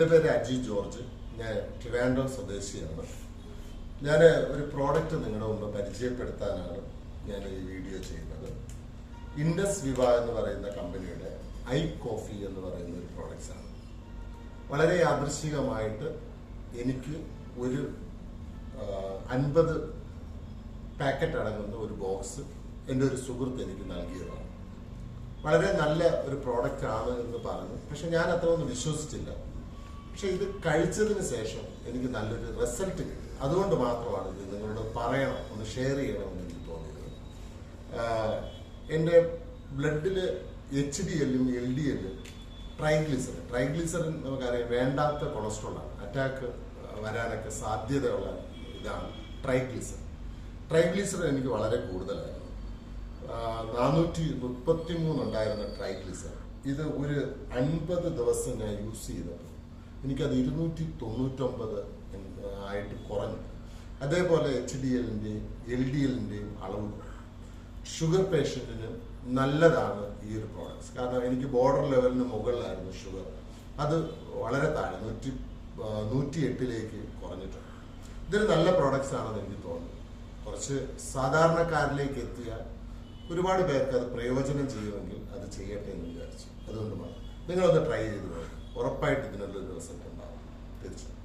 എൻ്റെ പേര് അജി ജോർജ്. ഞാൻ ട്രിവാൻഡ്രം സ്വദേശിയാണ്. ഞാൻ ഒരു പ്രോഡക്റ്റ് നിങ്ങളുടെ മുമ്പ് പരിചയപ്പെടുത്താനാണ് ഞാൻ ഈ വീഡിയോ ചെയ്യുന്നത്. ഇൻഡസ് വിവ എന്ന് പറയുന്ന കമ്പനിയുടെ ഐ കോഫി എന്ന് പറയുന്ന ഒരു പ്രോഡക്റ്റ്സ് ആണ്. വളരെ യാദൃശ്ചികമായിട്ട് എനിക്ക് ഒരു 50 പാക്കറ്റ് അടങ്ങുന്ന ഒരു ബോക്സ് എൻ്റെ ഒരു സുഹൃത്ത് എനിക്ക് നൽകിയതാണ്. വളരെ നല്ല ഒരു പ്രോഡക്റ്റ് ആണ് എന്ന് പറഞ്ഞു. പക്ഷെ ഞാൻ അത്രയൊന്നും വിശ്വസിച്ചില്ല. പക്ഷെ ഇത് കഴിച്ചതിന് ശേഷം എനിക്ക് നല്ലൊരു റിസൾട്ട് കിട്ടി. അതുകൊണ്ട് മാത്രമാണ് ഇത് നിങ്ങളോട് പറയണം, ഒന്ന് ഷെയർ ചെയ്യണമെന്ന് എനിക്ക് തോന്നിയത്. എൻ്റെ ബ്ലഡിൽ HDL-ഉം LDL-ഉം ട്രൈഗ്ലിസറിൻ നമുക്കറിയാം വേണ്ടാത്ത കൊളസ്ട്രോളാണ്. അറ്റാക്ക് വരാനൊക്കെ സാധ്യതയുള്ള ഇതാണ് ട്രൈഗ്ലിസറിൻ എനിക്ക് വളരെ കൂടുതലായിരുന്നു. 433 ഉണ്ടായിരുന്ന ട്രൈഗ്ലിസറിൻ ഇത് ഒരു 50 ദിവസം ഞാൻ യൂസ് ചെയ്തപ്പോൾ എനിക്കത് 299 ആയിട്ട് കുറഞ്ഞു. അതേപോലെ HDL-ന്റെയും LDL-ന്റെയും അളവ് ഷുഗർ പേഷ്യൻറ്റിന് നല്ലതാണ് ഈ ഒരു പ്രോഡക്ട്സ്. കാരണം എനിക്ക് ബോർഡർ ലെവലിന് മുകളിലായിരുന്നു ഷുഗർ, അത് വളരെ താഴെ 108ലേക്ക് കുറഞ്ഞിട്ടുണ്ട്. ഇതൊരു നല്ല പ്രോഡക്ട്സ് ആണെന്ന് എനിക്ക് തോന്നുന്നു. കുറച്ച് സാധാരണക്കാരിലേക്ക് എത്തിയാൽ ഒരുപാട് പേർക്ക് അത് പ്രയോജനം ചെയ്യുമെങ്കിൽ അത് ചെയ്യട്ടെ എന്ന് വിചാരിച്ചു. അതുകൊണ്ട് നിങ്ങളൊന്ന് ട്രൈ ചെയ്ത് നോക്കും. ഉറപ്പായിട്ട് ഇതിനുള്ളൊരു റിസൾട്ട് ഉണ്ടാവും തീർച്ചയായും.